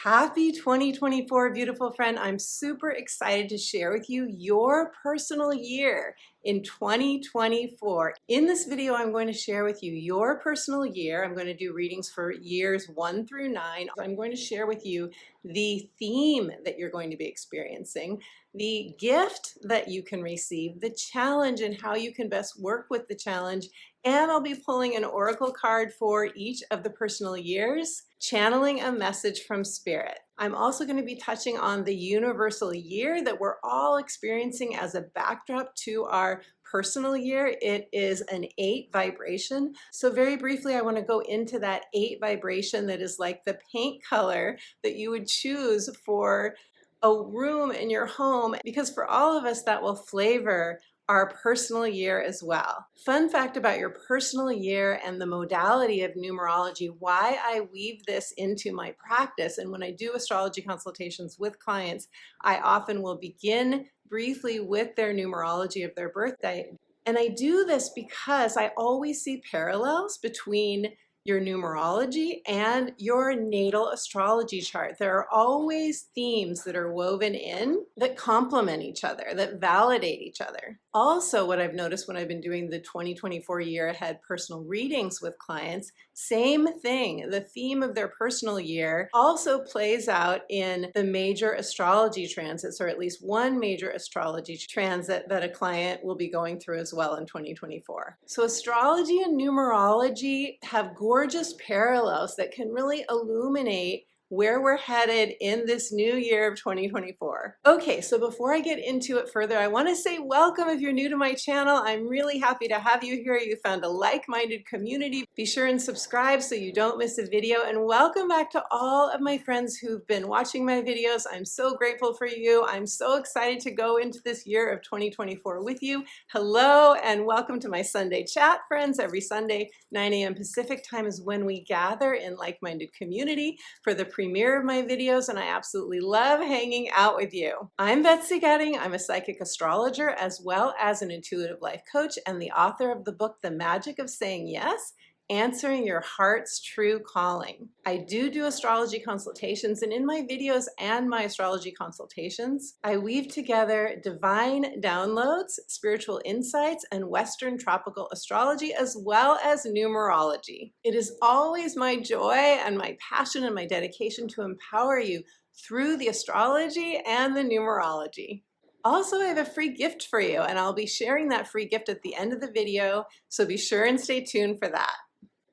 Happy 2024, beautiful friend. I'm super excited to share with you your personal year in 2024. In this video, I'm going to share with you your personal year. I'm going to do readings for years 1 through 9. I'm going to share with you the theme that you're going to be experiencing, the gift that you can receive, the challenge and how you can best work with the challenge, and I'll be pulling an oracle card for each of the personal years, channeling a message from Spirit. I'm also going to be touching on the universal year that we're all experiencing as a backdrop to our personal year. It is an 8 vibration. So very briefly, I want to go into that 8 vibration that is like the paint color that you would choose for a room in your home, because for all of us that will flavor our personal year as well. Fun fact about your personal year and the modality of numerology, why I weave this into my practice. And when I do astrology consultations with clients, I often will begin briefly with their numerology of their birthday. And I do this because I always see parallels between your numerology and your natal astrology chart. There are always themes that are woven in that complement each other, that validate each other. Also, what I've noticed when I've been doing the 2024 year ahead personal readings with clients, same thing. The theme of their personal year also plays out in the major astrology transits, or at least one major astrology transit that a client will be going through as well in 2024. So astrology and numerology have gorgeous parallels that can really illuminate where we're headed in this new year of 2024. Okay, so before I get into it further, I want to say welcome if you're new to my channel. I'm really happy to have you here. You found a like-minded community. Be sure and subscribe so you don't miss a video, and welcome back to all of my friends who've been watching my videos. I'm so grateful for you. I'm so excited to go into this year of 2024 with you. Hello and welcome to my Sunday chat, friends. Every Sunday, 9 a.m. Pacific time is when we gather in like-minded community for the premiere of my videos, and I absolutely love hanging out with you. I'm Betsy. I'm a psychic astrologer as well as an intuitive life coach and the author of the book, The Magic of Saying Yes, Answering Your Heart's True Calling. I do astrology consultations, and in my videos and my astrology consultations, I weave together divine downloads, spiritual insights, and Western tropical astrology, as well as numerology. It is always my joy and my passion and my dedication to empower you through the astrology and the numerology. Also, I have a free gift for you, and I'll be sharing that free gift at the end of the video, so be sure and stay tuned for that.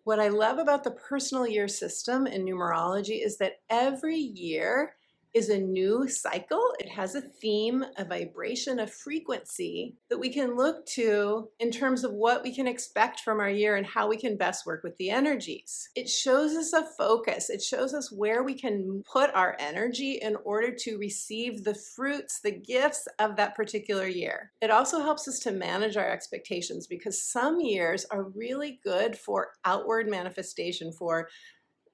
What I love about the personal year system in numerology is that every year is a new cycle. It has a theme, a vibration, a frequency that we can look to in terms of what we can expect from our year and how we can best work with the energies. It shows us a focus. It shows us where we can put our energy in order to receive the fruits, the gifts of that particular year. It also helps us to manage our expectations, because some years are really good for outward manifestation, for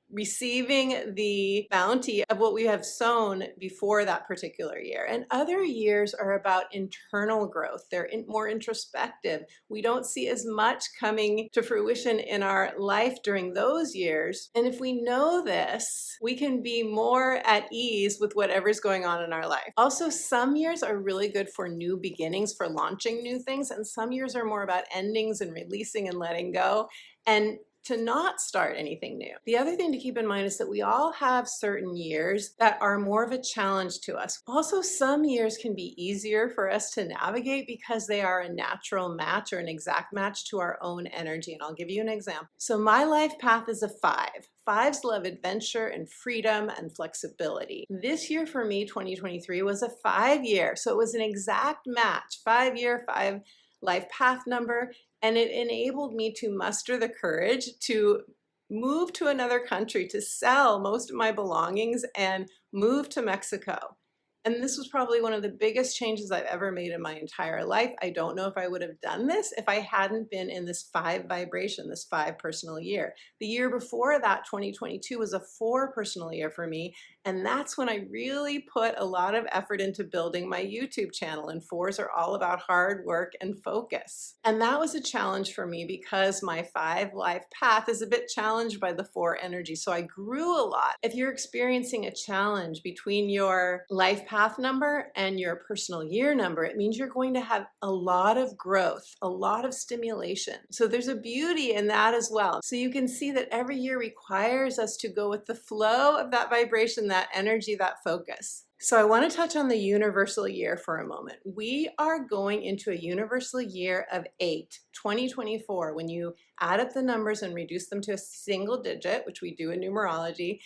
receiving the bounty of what we have sown before that particular year. And other years are about internal growth. They're more introspective. We don't see as much coming to fruition in our life during those years. And if we know this, we can be more at ease with whatever's going on in our life. Also, some years are really good for new beginnings, for launching new things, and some years are more about endings and releasing and letting go, and to not start anything new. The other thing to keep in mind is that we all have certain years that are more of a challenge to us. Also, some years can be easier for us to navigate because they are a natural match or an exact match to our own energy. And I'll give you an example. So my life path is a 5. 5s love adventure and freedom and flexibility. This year for me, 2023, was a 5 year. So it was an exact match, 5 year, 5 life path number. And it enabled me to muster the courage to move to another country, to sell most of my belongings and move to Mexico. And this was probably one of the biggest changes I've ever made in my entire life. I don't know if I would have done this if I hadn't been in this 5 vibration, this 5 personal year. The year before that, 2022, was a 4 personal year for me. And that's when I really put a lot of effort into building my YouTube channel. And 4s are all about hard work and focus. And that was a challenge for me because my 5 life path is a bit challenged by the 4 energy. So I grew a lot. If you're experiencing a challenge between your life path number and your personal year number, it means you're going to have a lot of growth, a lot of stimulation. So there's a beauty in that as well. So you can see that every year requires us to go with the flow of that vibration, that energy, that focus. So I want to touch on the universal year for a moment. We are going into a universal year of 8, 2024. When you add up the numbers and reduce them to a single digit, which we do in numerology,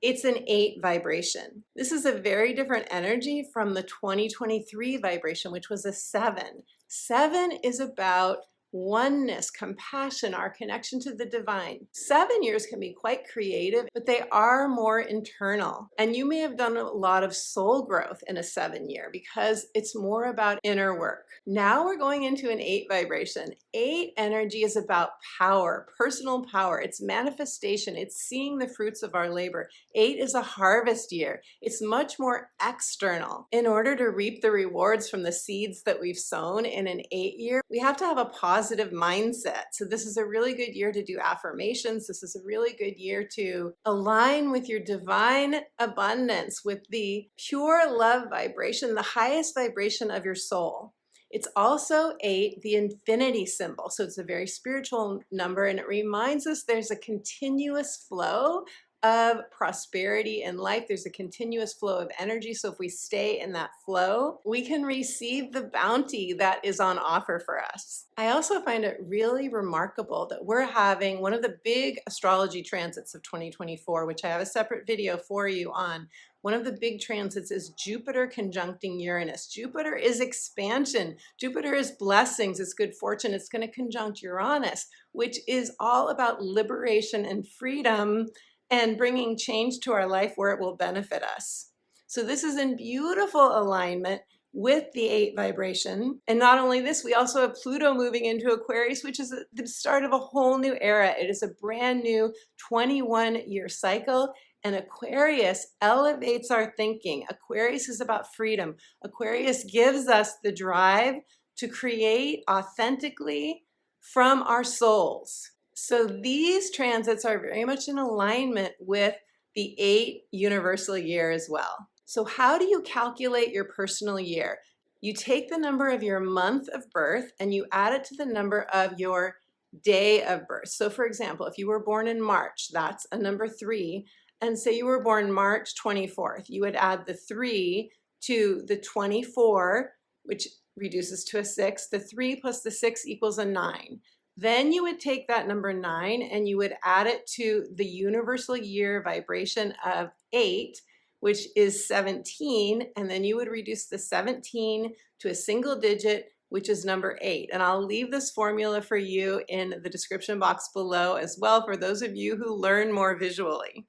it's an 8 vibration. This is a very different energy from the 2023 vibration, which was a 7. 7 is about oneness, compassion, our connection to the divine. 7 years can be quite creative, but they are more internal. And you may have done a lot of soul growth in a 7 year because it's more about inner work. Now we're going into an 8 vibration. 8 energy is about power, personal power. It's manifestation. It's seeing the fruits of our labor. 8 is a harvest year. It's much more external. In order to reap the rewards from the seeds that we've sown in an 8 year, we have to have a positive mindset. So this is a really good year to do affirmations. This is a really good year to align with your divine abundance, with the pure love vibration, the highest vibration of your soul. It's also 8, the infinity symbol. So it's a very spiritual number, and it reminds us there's a continuous flow of prosperity in life. There's a continuous flow of energy. So if we stay in that flow, we can receive the bounty that is on offer for us. I also find it really remarkable that we're having one of the big astrology transits of 2024, which I have a separate video for you on. One of the big transits is Jupiter conjuncting Uranus. Jupiter is expansion. Jupiter is blessings. It's good fortune. It's going to conjunct Uranus, which is all about liberation and freedom and bringing change to our life where it will benefit us. So this is in beautiful alignment with the 8 vibration. And not only this, we also have Pluto moving into Aquarius, which is the start of a whole new era. It is a brand new 21-year cycle. And Aquarius elevates our thinking. Aquarius is about freedom. Aquarius gives us the drive to create authentically from our souls. So these transits are very much in alignment with the 8 universal year as well. So how do you calculate your personal year? You take the number of your month of birth and you add it to the number of your day of birth. So for example, if you were born in March, that's a number 3. And say you were born March 24th, you would add the 3 to the 24, which reduces to a 6. The 3 plus the 6 equals a 9. Then you would take that number 9 and you would add it to the universal year vibration of 8, which is 17. And then you would reduce the 17 to a single digit, which is number 8. And I'll leave this formula for you in the description box below as well for those of you who learn more visually.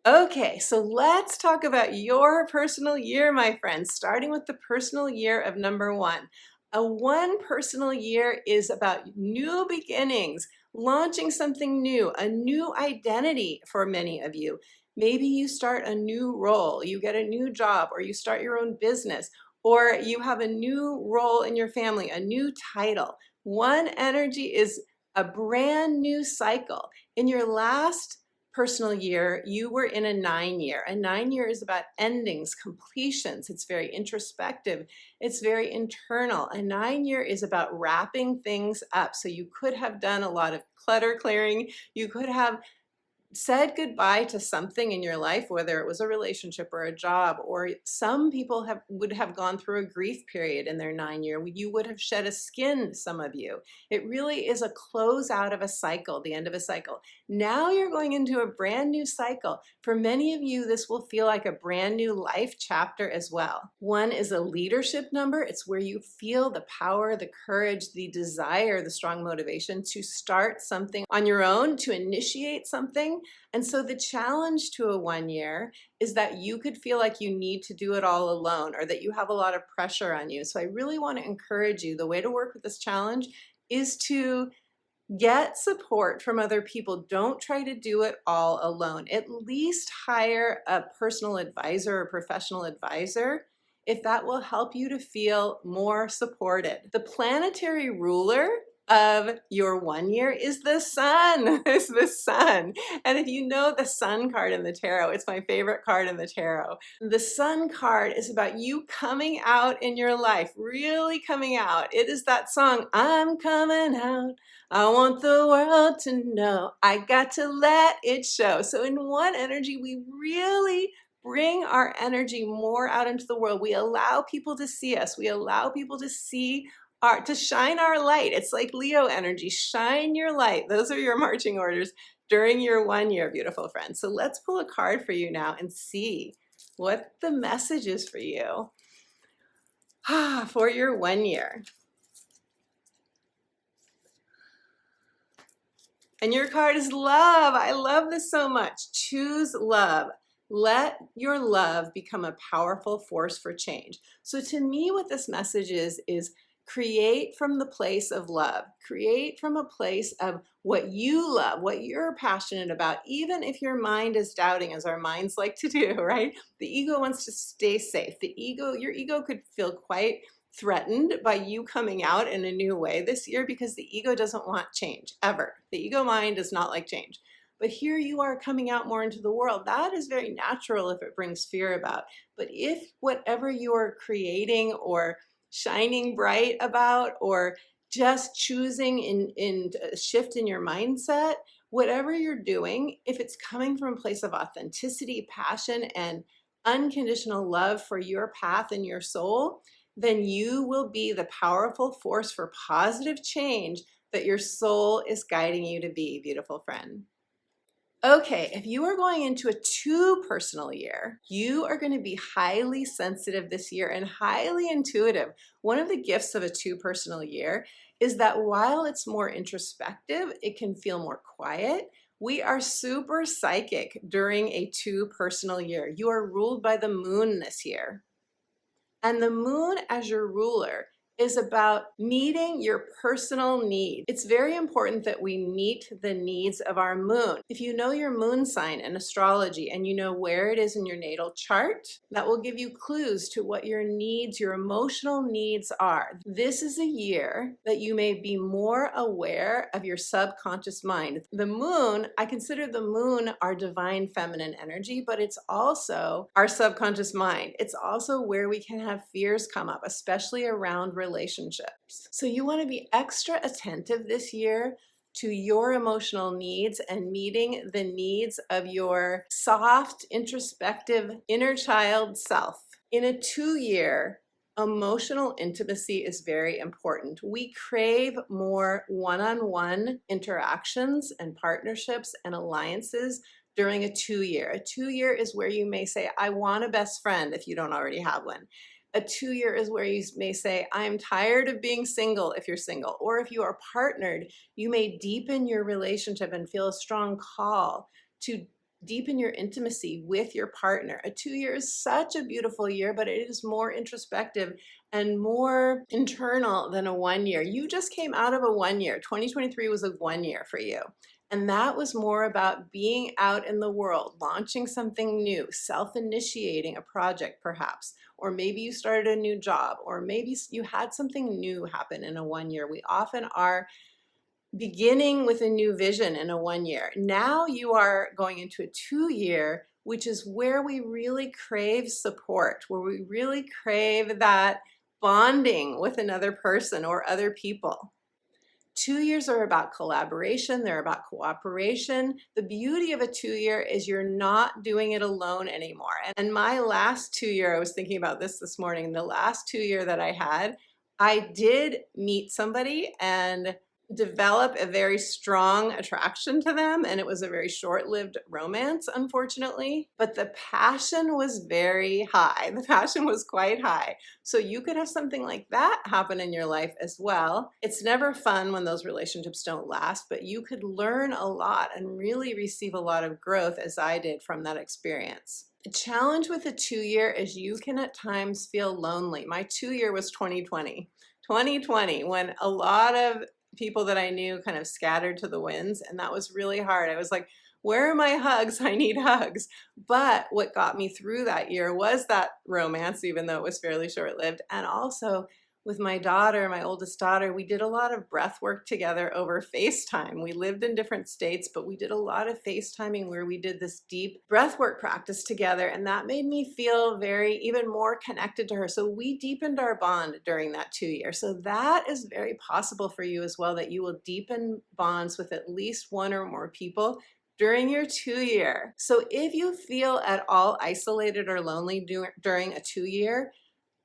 Okay, so let's talk about your personal year, my friends, starting with the personal year of number 1. A 1 personal year is about new beginnings, launching something new, a new identity for many of you. Maybe you start a new role, you get a new job, or you start your own business, or you have a new role in your family, a new title. 1 energy is a brand new cycle. In your last personal year, you were in a 9 year. A 9 year is about endings, completions. It's very introspective. It's very internal. A 9 year is about wrapping things up. So you could have done a lot of clutter clearing. You could have said goodbye to something in your life, whether it was a relationship or a job, or some people would have gone through a grief period in their 9 year. You would have shed a skin, some of you. It really is a close out of a cycle, the end of a cycle. Now you're going into a brand new cycle. For many of you, this will feel like a brand new life chapter as well. 1 is a leadership number. It's where you feel the power, the courage, the desire, the strong motivation to start something on your own, to initiate something. doing. And so the challenge to a 1 year is that you could feel like you need to do it all alone, or that you have a lot of pressure on you. So I really want to encourage you, the way to work with this challenge is to get support from other people. Don't try to do it all alone. At least hire a personal advisor or professional advisor if that will help you to feel more supported. The planetary ruler of your 1 year is the sun. It's the sun. And if you know the sun card in the tarot, it's my favorite card in the tarot. The sun card is about you coming out in your life, really coming out. It is that song, I'm coming out. I want the world to know. I got to let it show. So in one energy, we really bring our energy more out into the world. We allow people to see us. We allow people to see to shine our light. It's like Leo energy, shine your light. Those are your marching orders during your 1 year, beautiful friends. So let's pull a card for you now and see what the message is for you for your 1 year. And your card is love. I love this so much. Choose love. Let your love become a powerful force for change. So to me, what this message is create from the place of love. Create from a place of what you love, what you're passionate about, even if your mind is doubting, as our minds like to do, right? The ego wants to stay safe. Your ego could feel quite threatened by you coming out in a new way this year, because the ego doesn't want change, ever. The ego mind does not like change. But here you are coming out more into the world. That is very natural if it brings fear about. But if whatever you are creating or shining bright about, or just choosing in a shift in your mindset, whatever you're doing, if it's coming from a place of authenticity, passion, and unconditional love for your path and your soul, then you will be the powerful force for positive change that your soul is guiding you to be, beautiful friend. Okay, if you are going into a 2 personal year, you are going to be highly sensitive this year and highly intuitive. One of the gifts of a 2 personal year is that while it's more introspective, it can feel more quiet. We are super psychic during a 2 personal year. You are ruled by the moon this year. And the moon as your ruler is about meeting your personal needs. It's very important that we meet the needs of our moon. If you know your moon sign in astrology and you know where it is in your natal chart, that will give you clues to what your needs, your emotional needs are. This is a year that you may be more aware of your subconscious mind. The moon, I consider the moon our divine feminine energy, but it's also our subconscious mind. It's also where we can have fears come up, especially around relationships. So you want to be extra attentive this year to your emotional needs and meeting the needs of your soft, introspective, inner child self. In a 2 year, emotional intimacy is very important. We crave more one-on-one interactions and partnerships and alliances during a 2 year. A 2 year is where you may say, I want a best friend if you don't already have one. A 2 year is where you may say, I'm tired of being single if you're single. Or if you are partnered, you may deepen your relationship and feel a strong call to deepen your intimacy with your partner. A 2 year is such a beautiful year, but it is more introspective and more internal than a 1 year. You just came out of a 1 year. 2023 was a 1 year for you. And that was more about being out in the world, launching something new, self-initiating a project perhaps, or maybe you started a new job, or maybe you had something new happen in a 1 year. We often are beginning with a new vision in a 1 year. Now you are going into a 2 year, which is where we really crave support, where we really crave that bonding with another person or other people. 2 years are about collaboration, they're about cooperation. The beauty of a 2 year is you're not doing it alone anymore. And my last 2 year, I was thinking about this morning, the last 2 year that I had, I did meet somebody and develop a very strong attraction to them, and it was a very short-lived romance, unfortunately, but the passion was very high. The passion was quite high. So you could have something like that happen in your life as well. It's never fun when those relationships don't last, but you could learn a lot and really receive a lot of growth, as I did from that experience. The challenge with a 2-year is you can at times feel lonely. My 2-year was 2020. 2020, when a lot of people that I knew kind of scattered to the winds, and that was really hard. I was like, where are my hugs? I need hugs. But what got me through that year was that romance, even though it was fairly short-lived. And also with my daughter, my oldest daughter, we did a lot of breath work together over FaceTime. We lived in different states, but we did a lot of FaceTiming where we did this deep breath work practice together, and that made me feel even more connected to her. So we deepened our bond during that 2-year. So that is very possible for you as well, that you will deepen bonds with at least one or more people during your 2-year. So if you feel at all isolated or lonely during a 2-year,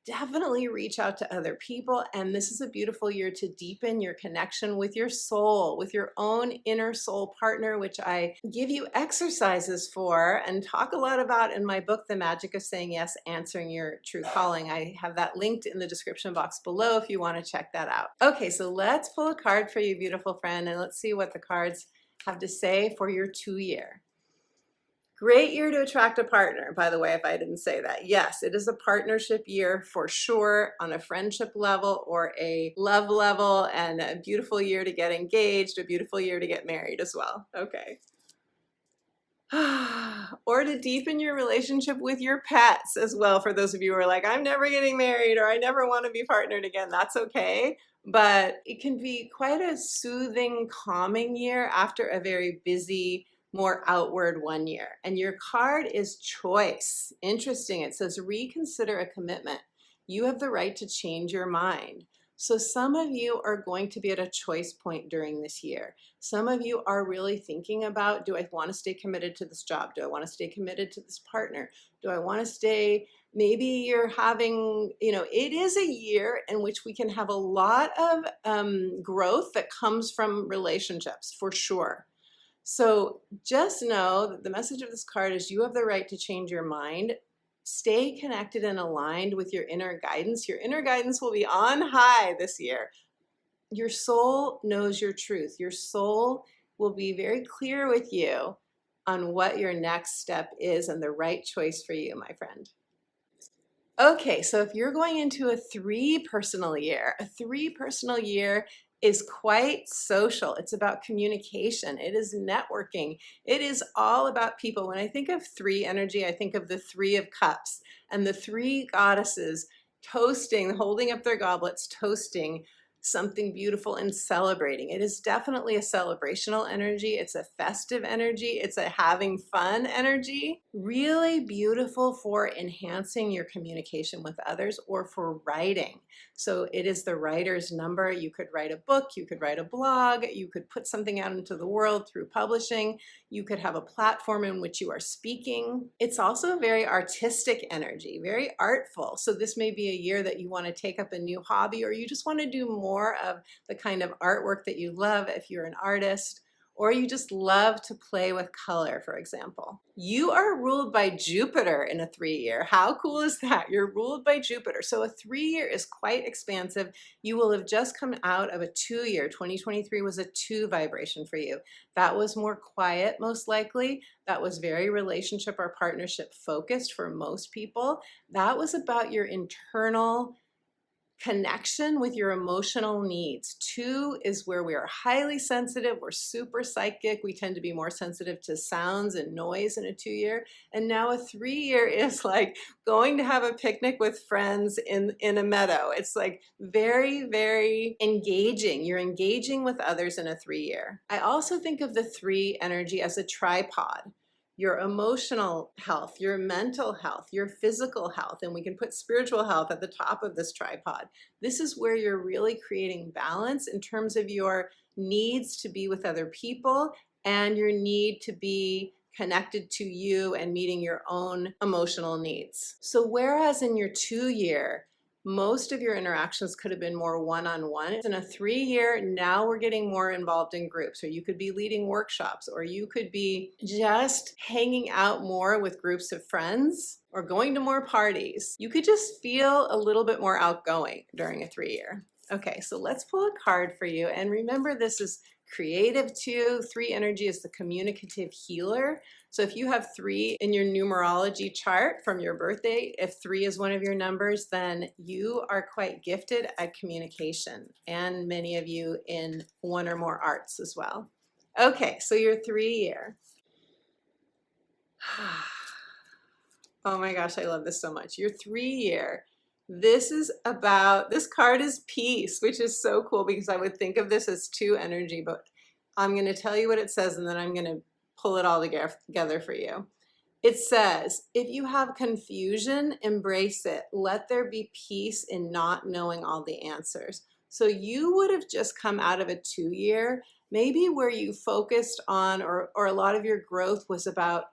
definitely reach out to other people. And this is a beautiful year to deepen your connection with your soul, with your own inner soul partner, which I give you exercises for and talk a lot about in my book, The Magic of Saying Yes, Answering Your True Calling. I have that linked in the description box below if you want to check that out. Okay, so let's pull a card for you, beautiful friend, and let's see what the cards have to say for your 2-year. Great year to attract a partner, by the way, if I didn't say that. Yes, it is a partnership year for sure, on a friendship level or a love level, and a beautiful year to get engaged, a beautiful year to get married as well. Okay. Or to deepen your relationship with your pets as well. For those of you who are like, I'm never getting married, or I never want to be partnered again, that's okay. But it can be quite a soothing, calming year after a very busy, more outward 1-year. And your card is choice. Interesting. It says reconsider a commitment. You have the right to change your mind. So some of you are going to be at a choice point during this year. Some of you are really thinking about, do I want to stay committed to this job? Do I want to stay committed to this partner? Do I want to stay? Maybe you're having, it is a year in which we can have a lot of growth that comes from relationships, for sure. So just know that the message of this card is you have the right to change your mind. Stay connected and aligned with your inner guidance. Your inner guidance will be on high this year. Your soul knows your truth. Your soul will be very clear with you on what your next step is and the right choice for you, my friend. Okay, so if you're going into a 3 personal year, a 3 personal year is quite social. It's about communication. It is networking. It is all about people. When I think of 3 energy, I think of the 3 of Cups and the 3 goddesses toasting, holding up their goblets, toasting something beautiful and celebrating. It is definitely a celebrational energy. It's a festive energy. It's a having fun energy. Really beautiful for enhancing your communication with others or for writing. So it is the writer's number. You could write a book, you could write a blog, you could put something out into the world through publishing, you could have a platform in which you are speaking. It's also a very artistic energy, very artful. So this may be a year that you want to take up a new hobby, or you just want to do more of the kind of artwork that you love if you're an artist, or you just love to play with color, for example. You are ruled by Jupiter in a 3-year. How cool is that? You're ruled by Jupiter. So a 3-year is quite expansive. You will have just come out of a 2-year. 2023 was a 2 vibration for you. That was more quiet, most likely. That was very relationship or partnership focused for most people. That was about your internal connection with your emotional needs. 2 is where we are highly sensitive. We're super psychic. We tend to be more sensitive to sounds and noise in a 2-year. And now a 3-year is like going to have a picnic with friends in a meadow. It's like very, very engaging. You're engaging with others in a 3-year. I also think of the 3 energy as a tripod. Your emotional health, your mental health, your physical health, and we can put spiritual health at the top of this tripod. This is where you're really creating balance in terms of your needs to be with other people and your need to be connected to you and meeting your own emotional needs. So whereas in your 2-year, Most of your interactions could have been more one-on-one. In a 3-year, now we're getting more involved in groups, or you could be leading workshops, or you could be just hanging out more with groups of friends, or going to more parties. You could just feel a little bit more outgoing during a 3-year. Okay, so let's pull a card for you. And remember, this is creative too. 3 energy is the communicative healer. So if you have 3 in your numerology chart from your birthday, if 3 is one of your numbers, then you are quite gifted at communication, and many of you in one or more arts as well. Okay, so your 3-year. Oh my gosh, I love this so much. Your 3-year. This card is peace, which is so cool because I would think of this as 2 energy, but I'm going to tell you what it says and then I'm going to pull it all together for you. It says, if you have confusion, embrace it. Let there be peace in not knowing all the answers. So you would have just come out of a 2-year, maybe where you focused on, or a lot of your growth was about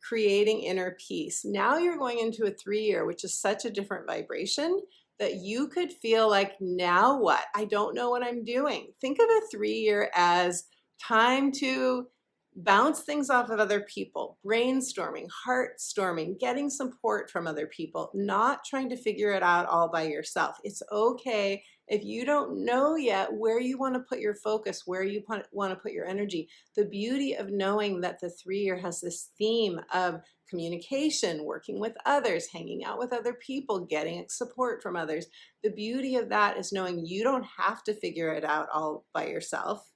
creating inner peace. Now you're going into a 3-year, which is such a different vibration that you could feel like, now what? I don't know what I'm doing. Think of a 3-year as time to bounce things off of other people, brainstorming, heart-storming, getting support from other people, not trying to figure it out all by yourself. It's okay if you don't know yet where you want to put your focus, where you want to put your energy. The beauty of knowing that the 3-year has this theme of communication, working with others, hanging out with other people, getting support from others. The beauty of that is knowing you don't have to figure it out all by yourself.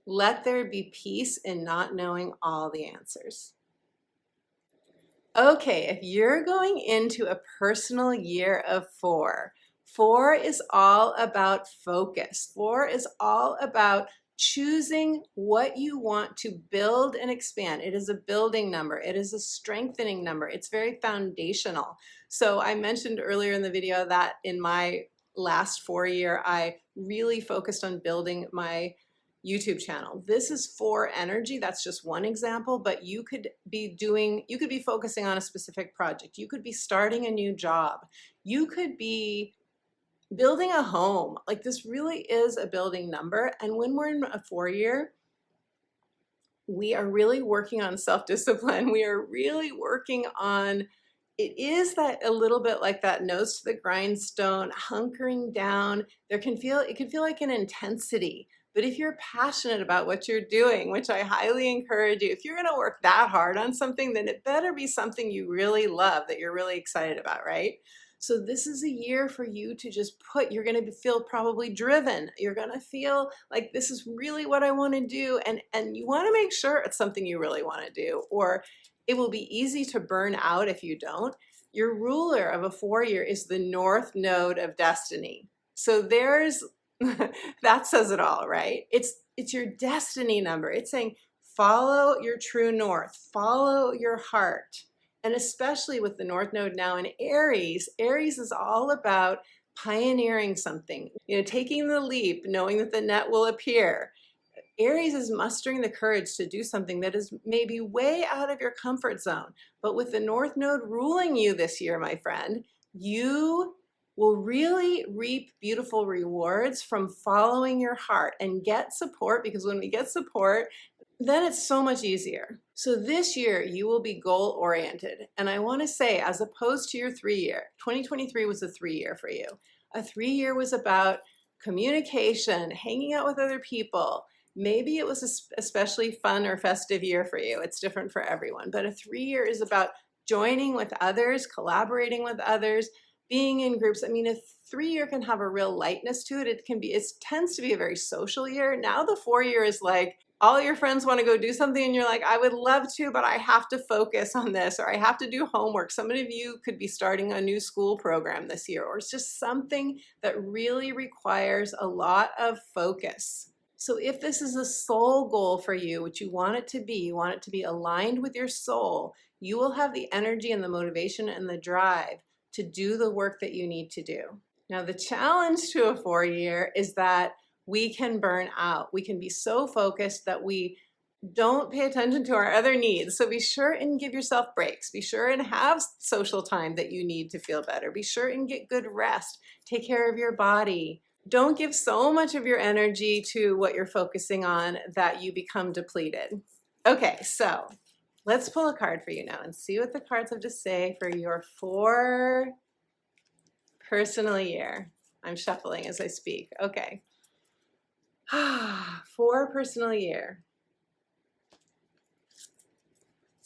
Let there be peace in not knowing all the answers. Okay, if you're going into a personal year of 4, 4 is all about focus. 4 is all about choosing what you want to build and expand. It is a building number. It is a strengthening number. It's very foundational. So I mentioned earlier in the video that in my last 4-year, I really focused on building my YouTube channel. This is 4 energy. That's just one example, but you could be focusing on a specific project. You could be starting a new job. You could be building a home. Like, this really is a building number. And when we're in a 4-year, we are really working on self-discipline. We are really working on, it is that a little bit like that nose to the grindstone, hunkering down. It can feel like an intensity. But if you're passionate about what you're doing, which I highly encourage you, if you're going to work that hard on something, then it better be something you really love, that you're really excited about, right? So this is a year for you to just you're going to feel probably driven. You're going to feel like, this is really what I want to do. And you want to make sure it's something you really want to do, or it will be easy to burn out if you don't. Your ruler of a 4-year is the North Node of Destiny. So that says it all, right? It's your destiny number. It's saying, follow your true north, follow your heart. And especially with the North Node now in Aries, Aries is all about pioneering something, taking the leap, knowing that the net will appear. Aries is mustering the courage to do something that is maybe way out of your comfort zone. But with the North Node ruling you this year, my friend, you will really reap beautiful rewards from following your heart and get support, because when we get support, then it's so much easier. So this year you will be goal oriented. And I want to say, as opposed to your 3-year, 2023 was a 3-year for you. A 3-year was about communication, hanging out with other people. Maybe it was an especially fun or festive year for you. It's different for everyone. But a 3-year is about joining with others, collaborating with others, being in groups. I mean, a 3-year can have a real lightness to it. It tends to be a very social year. Now the 4-year is like, all your friends want to go do something and you're like, I would love to, but I have to focus on this, or I have to do homework. Some of you could be starting a new school program this year, or it's just something that really requires a lot of focus. So if this is a soul goal for you, which you want it to be aligned with your soul, you will have the energy and the motivation and the drive to do the work that you need to do. Now, the challenge to a 4-year is that we can burn out. We can be so focused that we don't pay attention to our other needs. So be sure and give yourself breaks. Be sure and have social time that you need to feel better. Be sure and get good rest. Take care of your body. Don't give so much of your energy to what you're focusing on that you become depleted. Okay, so let's pull a card for you now and see what the cards have to say for your for personal year. I'm shuffling as I speak. Okay. For personal year.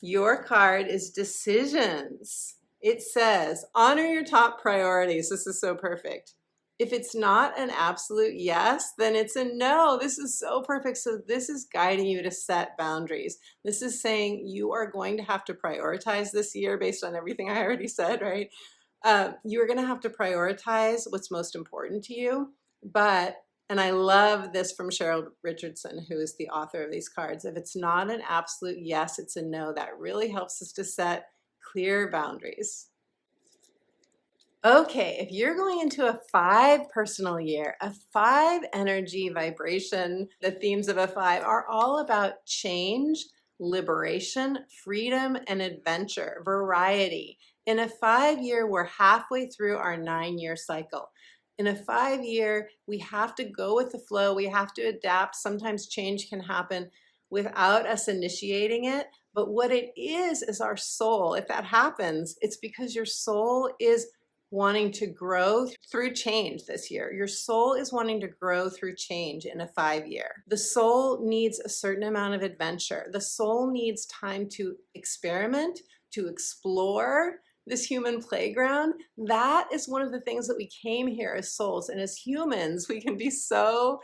Your card is decisions. It says, honor your top priorities. This is so perfect. If it's not an absolute yes, then it's a no. This is so perfect. So this is guiding you to set boundaries. This is saying you are going to have to prioritize this year based on everything I already said, right? You're going to have to prioritize what's most important to you. And I love this from Cheryl Richardson, who is the author of these cards. If it's not an absolute yes, it's a no. That really helps us to set clear boundaries. Okay, if you're going into a 5 personal year, a 5 energy vibration, the themes of a 5 are all about change, liberation, freedom, and adventure, variety. In a 5 year, we're halfway through our 9-year cycle. In a 5 year, we have to go with the flow. We have to adapt. Sometimes change can happen without us initiating it. But what it is our soul. If that happens, it's because your soul is wanting to grow through change this year. Your soul is wanting to grow through change in a 5 year. The soul needs a certain amount of adventure. The soul needs time to experiment, to explore this human playground. That is one of the things that we came here as souls. And as humans, we can be so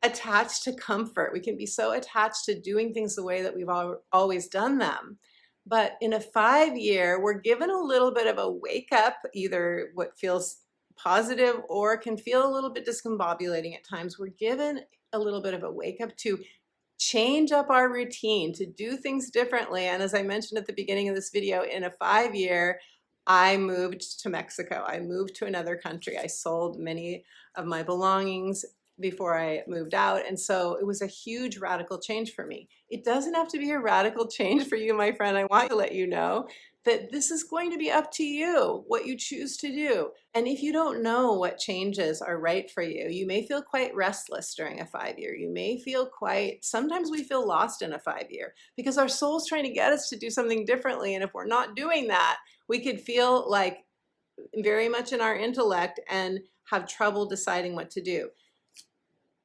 attached to comfort. We can be so attached to doing things the way that we've always done them. But in a 5 year, we're given a little bit of a wake up, either what feels positive or can feel a little bit discombobulating at times. We're given a little bit of a wake up to change up our routine, to do things differently. And as I mentioned at the beginning of this video, in a 5 year, I moved to Mexico. I moved to another country. I sold many of my belongings before I moved out. And so it was a huge radical change for me. It doesn't have to be a radical change for you, my friend. I want to let you know that this is going to be up to you, what you choose to do. And if you don't know what changes are right for you, you may feel quite restless during a 5 year. You may feel sometimes we feel lost in a 5 year because our soul's trying to get us to do something differently. And if we're not doing that, we could feel like very much in our intellect and have trouble deciding what to do.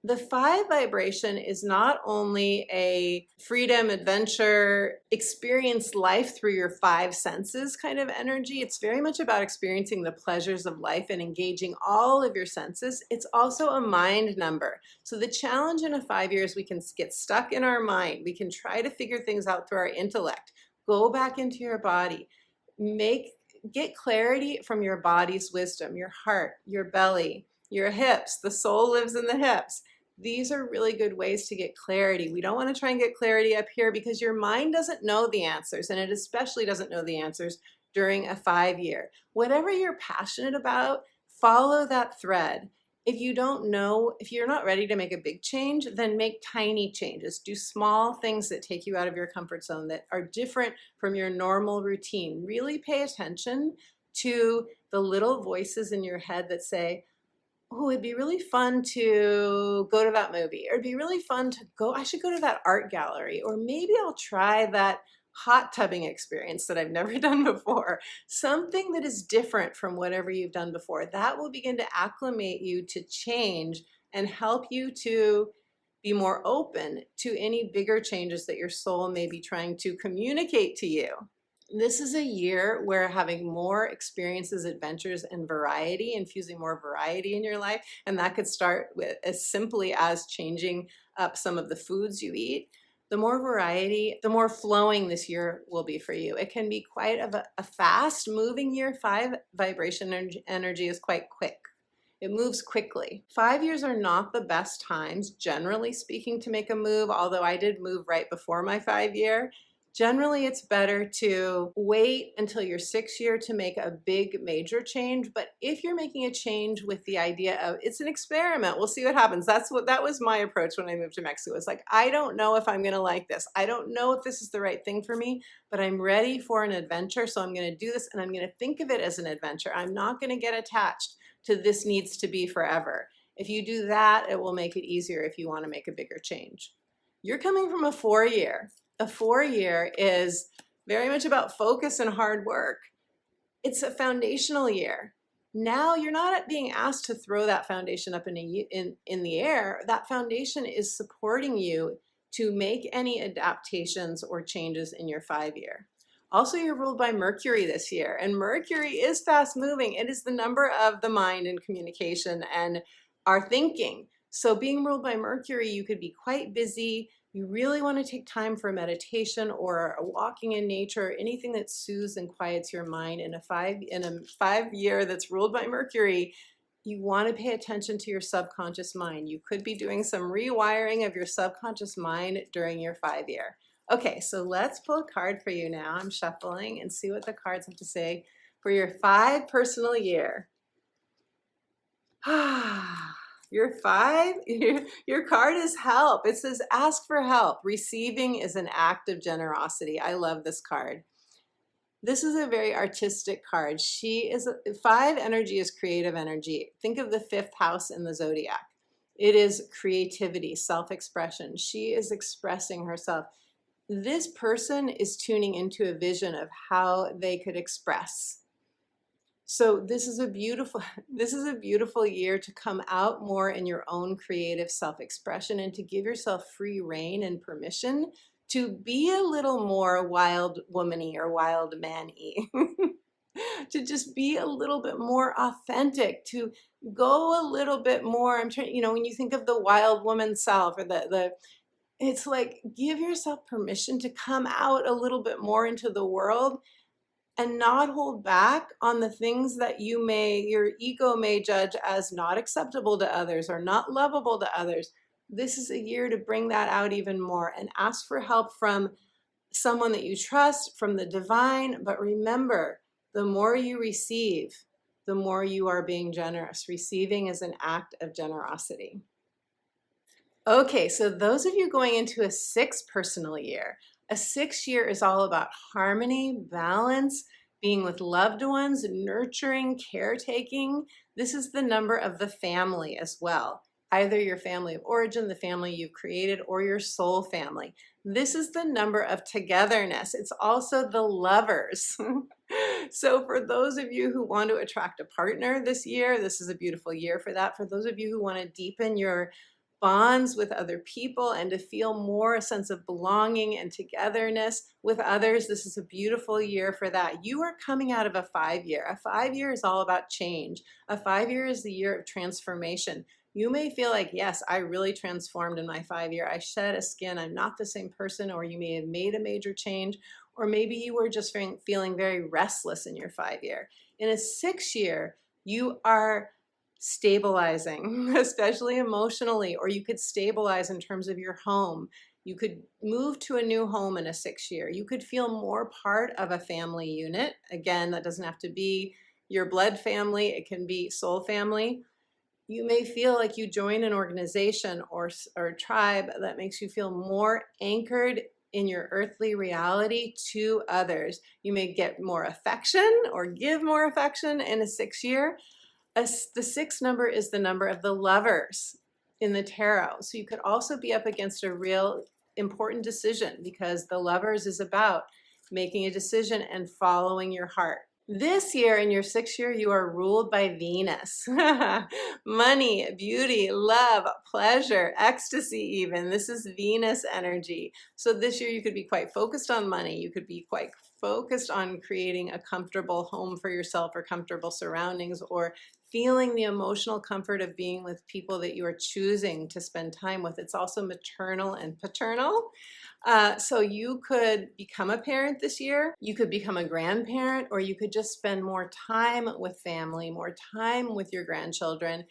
The 5 vibration is not only a freedom, adventure, experience life through your 5 senses kind of energy. It's very much about experiencing the pleasures of life and engaging all of your senses. It's also a mind number. So the challenge in a 5 year is we can get stuck in our mind. We can try to figure things out through our intellect. Go back into your body. Get clarity from your body's wisdom, your heart, your belly, your hips. The soul lives in the hips. These are really good ways to get clarity. We don't want to try and get clarity up here because your mind doesn't know the answers, and it especially doesn't know the answers during a 5 year. Whatever you're passionate about, follow that thread. If you don't know, if you're not ready to make a big change, then make tiny changes. Do small things that take you out of your comfort zone that are different from your normal routine. Really pay attention to the little voices in your head that say, oh, it'd be really fun to go to that movie, or it'd be really fun to I should go to that art gallery, or maybe I'll try that hot tubbing experience that I've never done before. Something that is different from whatever you've done before. That will begin to acclimate you to change and help you to be more open to any bigger changes that your soul may be trying to communicate to you. This is a year where having more experiences, adventures, and variety, infusing more variety in your life, and that could start with as simply as changing up some of the foods you eat. The more variety, the more flowing this year will be for you. It can be quite a fast moving year. 5 vibration energy is quite quick. It moves quickly. 5 years are not the best times, generally speaking, to make a move, although I did move right before my 5 year. Generally, it's better to wait until your 6th year to make a big major change. But if you're making a change with the idea of it's an experiment, we'll see what happens. That was my approach when I moved to Mexico. It's like, I don't know if I'm gonna like this. I don't know if this is the right thing for me, but I'm ready for an adventure. So I'm gonna do this and I'm gonna think of it as an adventure. I'm not gonna get attached to this needs to be forever. If you do that, it will make it easier if you want to make a bigger change. You're coming from a 4-year. A 4-year is very much about focus and hard work. It's a foundational year. Now you're not being asked to throw that foundation up in the air. That foundation is supporting you to make any adaptations or changes in your 5-year. Also, you're ruled by Mercury this year, and Mercury is fast moving. It is the number of the mind and communication and our thinking. So being ruled by Mercury, you could be quite busy. You really want to take time for meditation or a walking in nature, anything that soothes and quiets your mind. In a 5-year that's ruled by Mercury, you want to pay attention to your subconscious mind. You could be doing some rewiring of your subconscious mind during your 5-year. Okay, so let's pull a card for you now. I'm shuffling and see what the cards have to say for your 5 personal year. Your 5, your card is help. It says ask for help. Receiving is an act of generosity. I love this card. This is a very artistic card. 5 energy is creative energy. Think of the 5th house in the zodiac. It is creativity, self-expression. She is expressing herself. This person is tuning into a vision of how they could express. So this is a beautiful year to come out more in your own creative self-expression and to give yourself free reign and permission to be a little more wild womany or wild man-y. To just be a little bit more authentic, to go a little bit more. I'm trying, when you think of the wild woman self or it's like, give yourself permission to come out a little bit more into the world and not hold back on the things that your ego may judge as not acceptable to others or not lovable to others. This is a year to bring that out even more and ask for help from someone that you trust, from the divine. But remember, the more you receive, the more you are being generous. Receiving is an act of generosity. Okay, so those of you going into a 6th personal year, a 6th year is all about harmony, balance, being with loved ones, nurturing, caretaking. This is the number of the family as well. Either your family of origin, the family you've created, or your soul family. This is the number of togetherness. It's also the lovers. So for those of you who want to attract a partner this year, this is a beautiful year for that. For those of you who want to deepen your bonds with other people and to feel more a sense of belonging and togetherness with others, this is a beautiful year for that. You are coming out of a 5-year. A 5-year is all about change. A 5-year is the year of transformation. You may feel like, yes, I really transformed in my 5-year. I shed a skin. I'm not the same person, or you may have made a major change, or maybe you were just feeling very restless in your 5-year. In a 6-year, you are stabilizing, especially emotionally, or you could stabilize in terms of your home. You could move to a new home in a 6-year. You could feel more part of a family unit. Again, that doesn't have to be your blood family. It can be soul family. You may feel like you join an organization or tribe that makes you feel more anchored in your earthly reality to others. You may get more affection or give more affection in a 6-year. The 6th number is the number of the lovers in the tarot. So you could also be up against a real important decision, because the lovers is about making a decision and following your heart. This year, in your 6th year, you are ruled by Venus. Money, beauty, love, pleasure, ecstasy even. This is Venus energy. So this year you could be quite focused on money. You could be quite focused on creating a comfortable home for yourself or comfortable surroundings, or feeling the emotional comfort of being with people that you are choosing to spend time with. It's also maternal and paternal. So you could become a parent this year, you could become a grandparent, or you could just spend more time with family, more time with your grandchildren.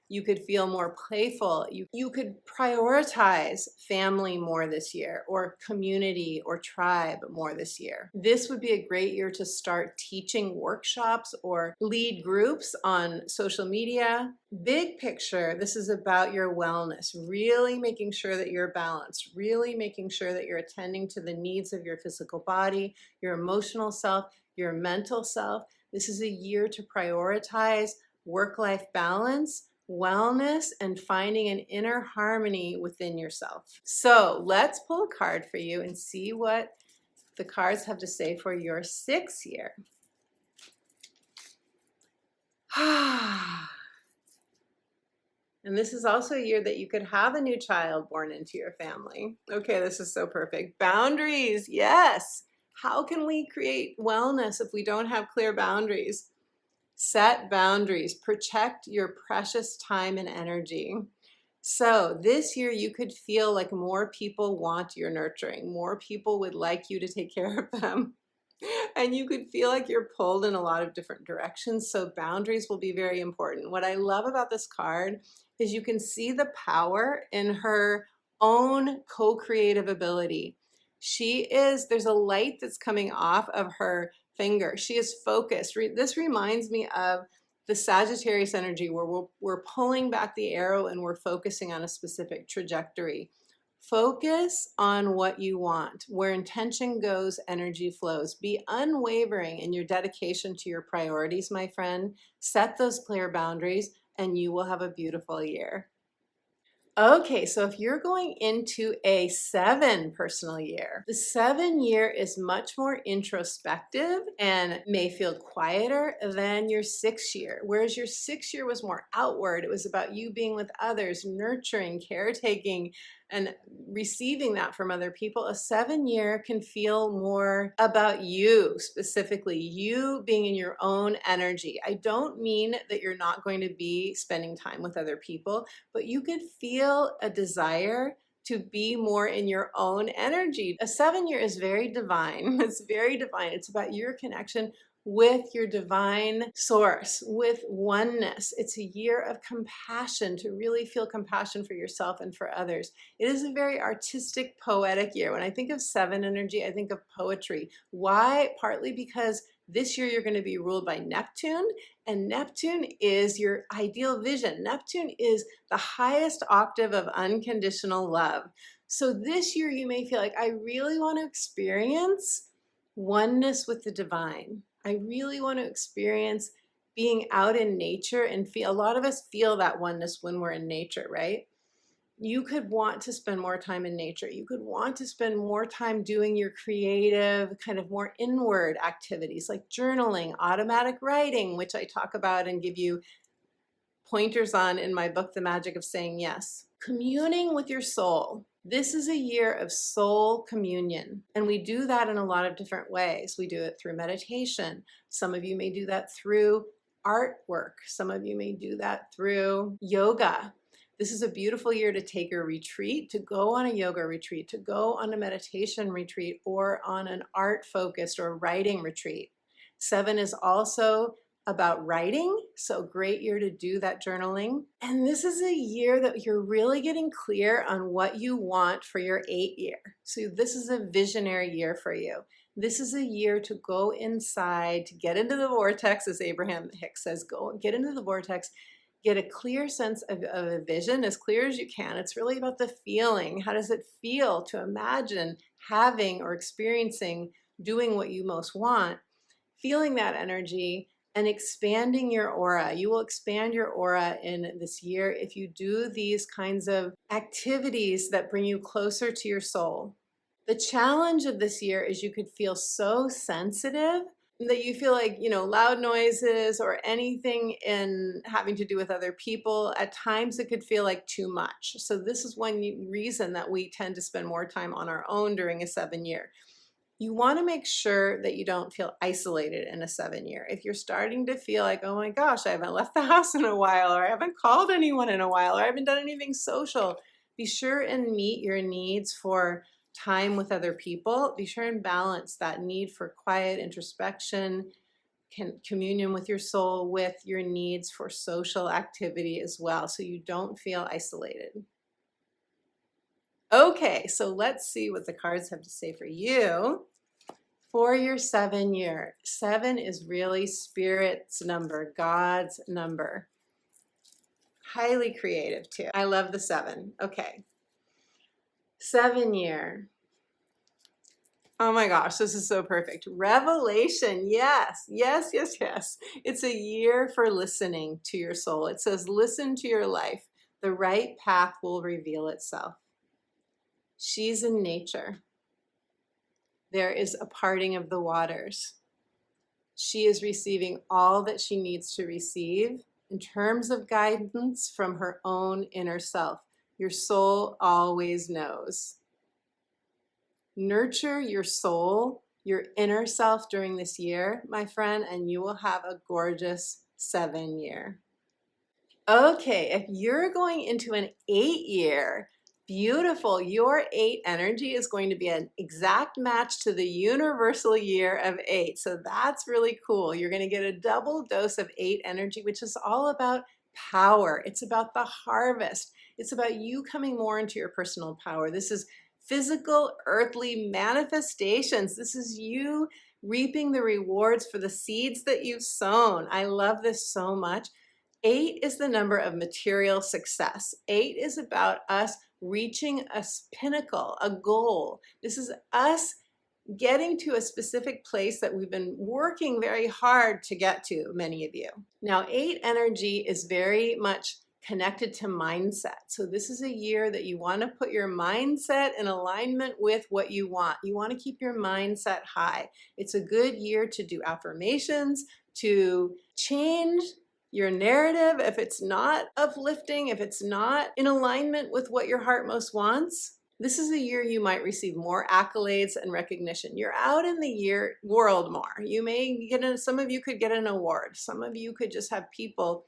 You could feel more playful. You could prioritize family more this year, or community or tribe more this year. This would be a great year to start teaching workshops or lead groups on social media. Big picture, this is about your wellness, really making sure that you're balanced, really making sure that you're attending to the needs of your physical body, your emotional self, your mental self. This is a year to prioritize work-life balance, wellness, and finding an inner harmony within yourself. So let's pull a card for you and see what the cards have to say for your 6th year. And this is also a year that you could have a new child born into your family. Okay, this is so perfect. Boundaries, yes. How can we create wellness if we don't have clear boundaries? Set boundaries, protect your precious time and energy. So this year you could feel like more people want your nurturing, more people would like you to take care of them. And you could feel like you're pulled in a lot of different directions. So boundaries will be very important. What I love about this card is you can see the power in her own co-creative ability. There's a light that's coming off of her finger. She is focused. This reminds me of the Sagittarius energy where we're pulling back the arrow and we're focusing on a specific trajectory. Focus on what you want. Where intention goes, energy flows. Be unwavering in your dedication to your priorities, my friend. Set those clear boundaries and you will have a beautiful year. Okay, so if you're going into a 7 personal year, the 7 year is much more introspective and may feel quieter than your 6 year. Whereas your 6 year was more outward. It was about you being with others, nurturing, caretaking, and receiving that from other people. A 7 year can feel more about you, specifically you being in your own energy. I don't mean that you're not going to be spending time with other people, but you could feel a desire to be more in your own energy. A 7 year is very divine. It's very divine. It's about your connection with your divine source, with oneness. It's a year of compassion, to really feel compassion for yourself and for others. It is a very artistic, poetic year. When I think of 7 energy, I think of poetry. Why? Partly because this year you're going to be ruled by Neptune, and Neptune is your ideal vision. Neptune is the highest octave of unconditional love. So this year you may feel like, I really want to experience oneness with the divine. I really want to experience being out in nature and feel, a lot of us feel that oneness when we're in nature, right? You could want to spend more time in nature. You could want to spend more time doing your creative, kind of more inward activities like journaling, automatic writing, which I talk about and give you pointers on in my book, The Magic of Saying Yes. Communing with your soul. This is a year of soul communion, and we do that in a lot of different ways. We do it through meditation. Some of you may do that through artwork. Some of you may do that through yoga. This is a beautiful year to take a retreat, to go on a yoga retreat, to go on a meditation retreat, or on an art-focused or writing retreat. 7 is also about writing, so great year to do that journaling. And this is a year that you're really getting clear on what you want for your 8 year. So this is a visionary year for you. This is a year to go inside, to get into the vortex, as Abraham Hicks says, go get into the vortex, get a clear sense of a vision, as clear as you can. It's really about the feeling. How does it feel to imagine having or experiencing doing what you most want? Feeling that energy and expanding your aura. You will expand your aura in this year if you do these kinds of activities that bring you closer to your soul. The challenge of this year is you could feel so sensitive that you feel like, loud noises or anything in having to do with other people, at times it could feel like too much. So this is one reason that we tend to spend more time on our own during a 7 year. You want to make sure that you don't feel isolated in a 7 year. If you're starting to feel like, oh my gosh, I haven't left the house in a while, or I haven't called anyone in a while, or I haven't done anything social, be sure and meet your needs for time with other people. Be sure and balance that need for quiet introspection, communion with your soul, with your needs for social activity as well, so you don't feel isolated. Okay, so let's see what the cards have to say for you for your 7 year. 7 is really Spirit's number, God's number. Highly creative too. I love the 7. Okay. 7 year. Oh my gosh, this is so perfect. Revelation, yes, yes, yes, yes. It's a year for listening to your soul. It says, listen to your life. The right path will reveal itself. She's in nature. There is a parting of the waters. She is receiving all that she needs to receive in terms of guidance from her own inner self. Your soul always knows. Nurture your soul, your inner self during this year, my friend, and you will have a gorgeous 7 year. Okay, if you're going into an 8 year, beautiful. Your 8 energy is going to be an exact match to the universal year of 8. So that's really cool. You're going to get a double dose of 8 energy, which is all about power. It's about the harvest. It's about you coming more into your personal power. This is physical, earthly manifestations. This is you reaping the rewards for the seeds that you've sown. I love this so much. 8 is the number of material success. 8 is about us reaching a pinnacle, a goal. This is us getting to a specific place that we've been working very hard to get to, many of you. Now, 8 energy is very much connected to mindset. So this is a year that you want to put your mindset in alignment with what you want. You want to keep your mindset high. It's a good year to do affirmations, to change your narrative if it's not uplifting, if it's not in alignment with what your heart most wants. This is a year you might receive more accolades and recognition. You're out in the world more. You may get some of you could get an award. Some of you could just have people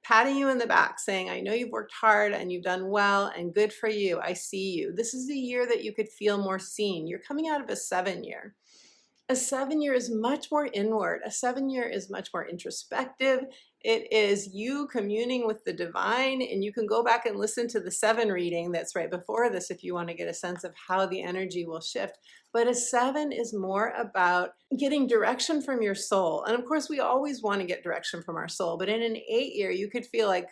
patting you in the back saying, I know you've worked hard and you've done well and good for you. I see you. This is the year that you could feel more seen. You're coming out of a 7 year. A 7 year is much more inward. A 7 year is much more introspective. It is you communing with the divine, and you can go back and listen to the 7 reading that's right before this if you want to get a sense of how the energy will shift. But a 7 is more about getting direction from your soul. And of course, we always want to get direction from our soul, but in an 8 year, you could feel like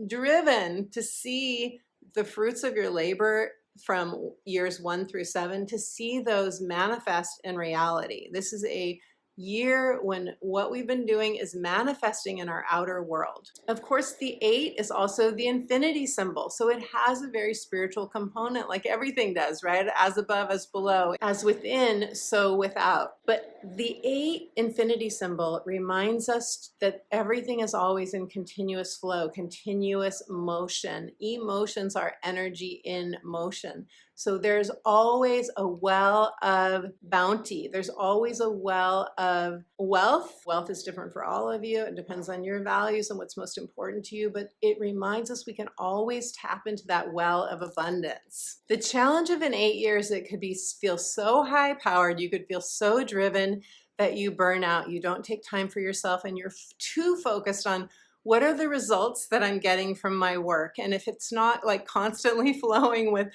driven to see the fruits of your labor from years 1 through 7, to see those manifest in reality. This is a year when what we've been doing is manifesting in our outer world. Of course, the 8 is also the infinity symbol. So it has a very spiritual component, like everything does, right? As above, as below, as within, so without. But the 8 infinity symbol reminds us that everything is always in continuous flow, continuous motion. Emotions are energy in motion. So there's always a well of bounty. There's always a well of wealth. Wealth is different for all of you. It depends on your values and what's most important to you, but it reminds us we can always tap into that well of abundance. The challenge of an 8 years, it could feel so high powered, you could feel so driven that you burn out. You don't take time for yourself, and you're too focused on what are the results that I'm getting from my work. And if it's not like constantly flowing with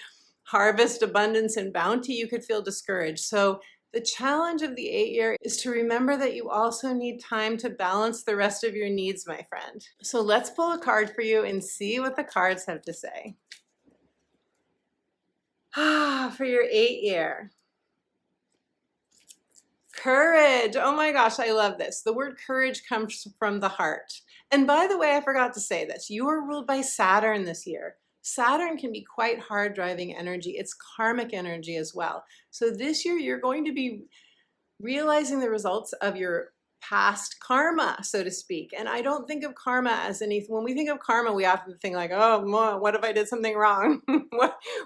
harvest, abundance, and bounty, you could feel discouraged. So the challenge of the 8 year is to remember that you also need time to balance the rest of your needs, my friend. So let's pull a card for you and see what the cards have to say. For your 8 year. Courage. Oh my gosh, I love this. The word courage comes from the heart. And by the way, I forgot to say this. You are ruled by Saturn this year. Saturn can be quite hard driving energy. It's karmic energy as well. So this year you're going to be realizing the results of your past karma, so to speak. And I don't think of karma as anything. When we think of karma, we often think like, oh, what if I did something wrong?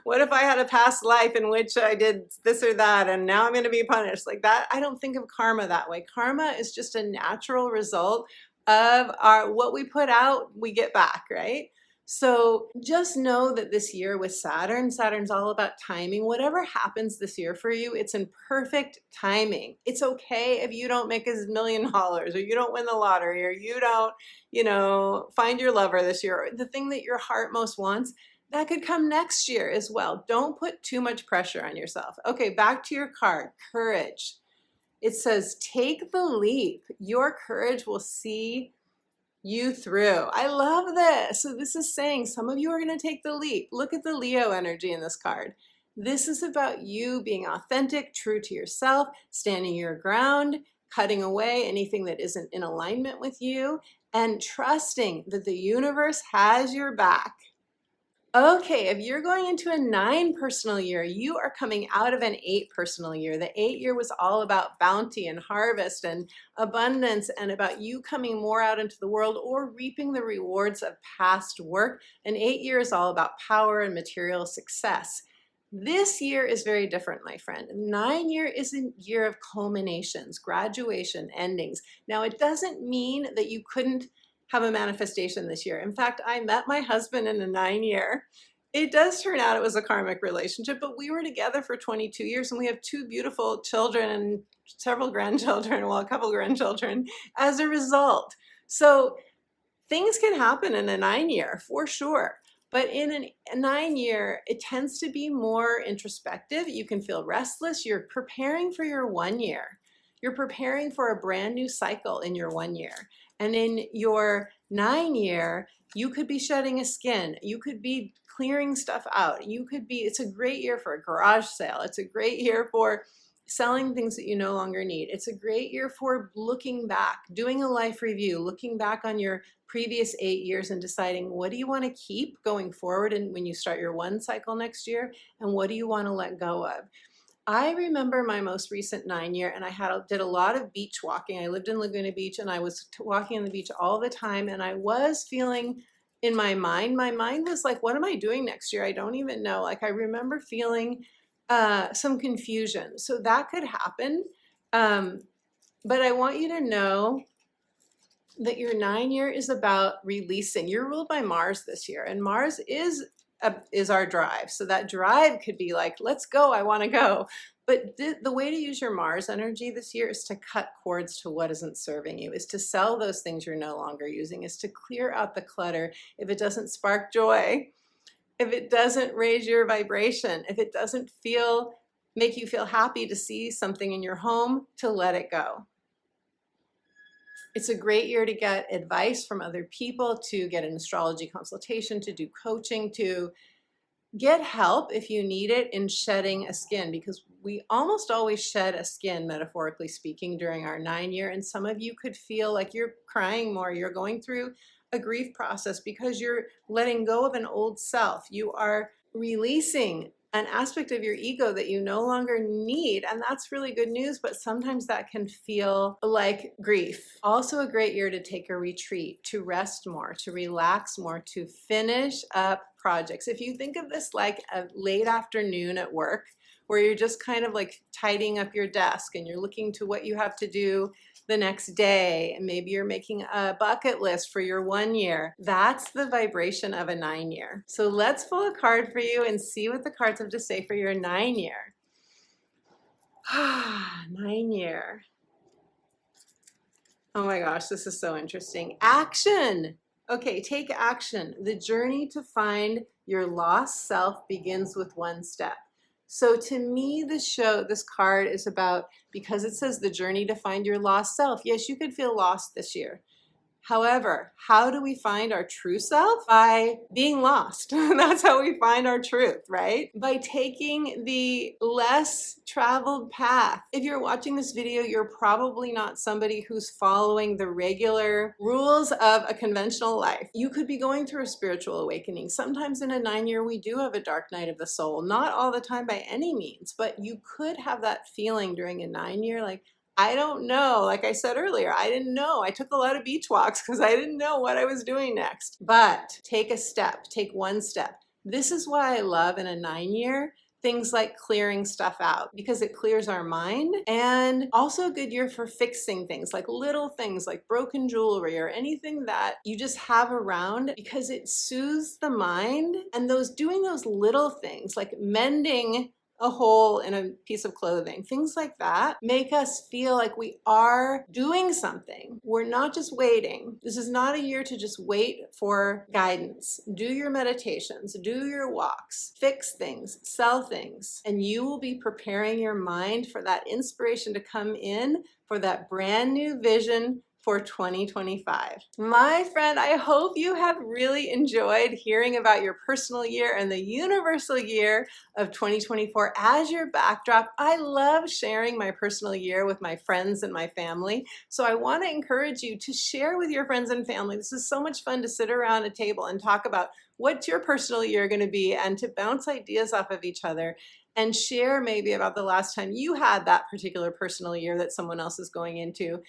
what if I had a past life in which I did this or that and now I'm going to be punished like that? I don't think of karma that way. Karma is just a natural result of what we put out, we get back, right? So just know that this year with Saturn, Saturn's all about timing. Whatever happens this year for you, it's in perfect timing. It's okay if you don't make $1 million or you don't win the lottery or you don't, find your lover this year. The thing that your heart most wants, that could come next year as well. Don't put too much pressure on yourself. Okay, back to your card, courage. It says, take the leap. Your courage will see you through. I love this. So this is saying some of you are going to take the leap. Look at the Leo energy in this card. This is about you being authentic, true to yourself, standing your ground, cutting away anything that isn't in alignment with you, and trusting that the universe has your back. Okay, if you're going into a 9 personal year, you are coming out of an 8 personal year. The 8 year was all about bounty and harvest and abundance and about you coming more out into the world or reaping the rewards of past work. An 8 year is all about power and material success. This year is very different, my friend. 9 year is a year of culminations, graduation, endings. Now, it doesn't mean that you couldn't have a manifestation this year. In fact, I met my husband in a 9 year. It does turn out it was a karmic relationship, but we were together for 22 years and we have 2 beautiful children and several grandchildren, well, a couple grandchildren as a result. So things can happen in a 9 year for sure. But in a 9 year, it tends to be more introspective. You can feel restless. You're preparing for your 1 year. You're preparing for a brand new cycle in your 1 year. And in your 9 year, you could be shedding a skin. You could be clearing stuff out. It's a great year for a garage sale. It's a great year for selling things that you no longer need. It's a great year for looking back, doing a life review, looking back on your previous 8 years and deciding what do you want to keep going forward and when you start your 1 cycle next year, and what do you want to let go of. I remember my most recent 9 year and I did a lot of beach walking. I lived in Laguna Beach and I was walking on the beach all the time, and I was feeling in my mind was like, what am I doing next year? I don't even know. Like I remember feeling some confusion. So that could happen. But I want you to know that your 9 year is about releasing. You're ruled by Mars this year, and Mars is our drive. So that drive could be like, let's go, I want to go. But the way to use your Mars energy this year is to cut cords to what isn't serving you, is to sell those things you're no longer using, is to clear out the clutter. If it doesn't spark joy, if it doesn't raise your vibration, if it doesn't make you feel happy to see something in your home, to let it go. It's a great year to get advice from other people, to get an astrology consultation, to do coaching, to get help if you need it in shedding a skin, because we almost always shed a skin, metaphorically speaking, during our 9 year. And some of you could feel like you're crying more. You're going through a grief process because you're letting go of an old self. You are releasing an aspect of your ego that you no longer need, and that's really good news, but sometimes that can feel like grief. Also a great year to take a retreat, to rest more, to relax more, to finish up projects. If you think of this like a late afternoon at work, where you're just kind of like tidying up your desk and you're looking to what you have to do the next day, and maybe you're making a bucket list for your 1 year. That's the vibration of a 9 year. So let's pull a card for you and see what the cards have to say for your 9 year. 9 year. Oh my gosh, this is so interesting. Action. Okay, take action. The journey to find your lost self begins with 1 step. So to me, this card is about, because it says the journey to find your lost self. Yes, you could feel lost this year. However, how do we find our true self? By being lost. That's how we find our truth, right? By taking the less traveled path. If you're watching this video, you're probably not somebody who's following the regular rules of a conventional life. You could be going through a spiritual awakening. Sometimes in a 9 year, we do have a dark night of the soul. Not all the time by any means, but you could have that feeling during a 9 year, like, I don't know. Like I said earlier, I didn't know. I took a lot of beach walks because I didn't know what I was doing next. But take a step, take 1 step. This is why I love in a 9 year things like clearing stuff out because it clears our mind, and also a good year for fixing things like little things like broken jewelry or anything that you just have around because it soothes the mind. And doing those little things like mending a hole in a piece of clothing, things like that make us feel like we are doing something. We're not just waiting. This is not a year to just wait for guidance. Do your meditations, do your walks, fix things, sell things, and you will be preparing your mind for that inspiration to come in for that brand new vision for 2025. My friend, I hope you have really enjoyed hearing about your personal year and the universal year of 2024 as your backdrop. I love sharing my personal year with my friends and my family, so I want to encourage you to share with your friends and family. This is so much fun to sit around a table and talk about what's your personal year going to be and to bounce ideas off of each other and share maybe about the last time you had that particular personal year that someone else is going into.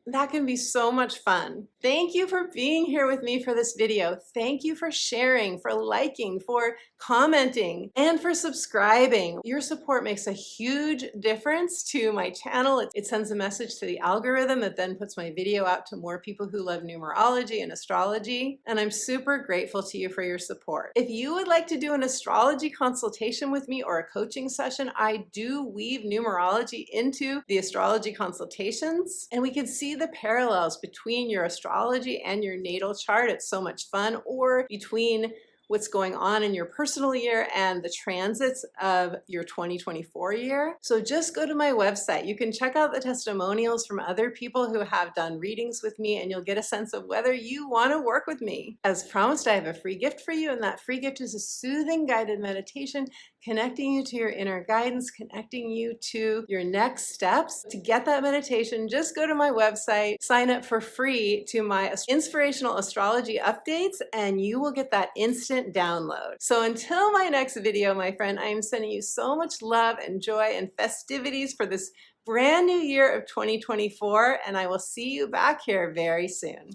That can be so much fun. Thank you for being here with me for this video. Thank you for sharing, for liking, for commenting, and for subscribing. Your support makes a huge difference to my channel. It sends a message to the algorithm that then puts my video out to more people who love numerology and astrology. And I'm super grateful to you for your support. If you would like to do an astrology consultation with me or a coaching session, I do weave numerology into the astrology consultations, and we can see the parallels between your astrology and your natal chart. It's so much fun. Or between what's going on in your personal year and the transits of your 2024 year. So just go to my website. You can check out the testimonials from other people who have done readings with me, and you'll get a sense of whether you want to work with me. As promised, I have a free gift for you, and that free gift is a soothing guided meditation connecting you to your inner guidance, connecting you to your next steps. To get that meditation, just go to my website, sign up for free to my inspirational astrology updates, and you will get that instant download. So until my next video, my friend, I am sending you so much love and joy and festivities for this brand new year of 2024, and I will see you back here very soon.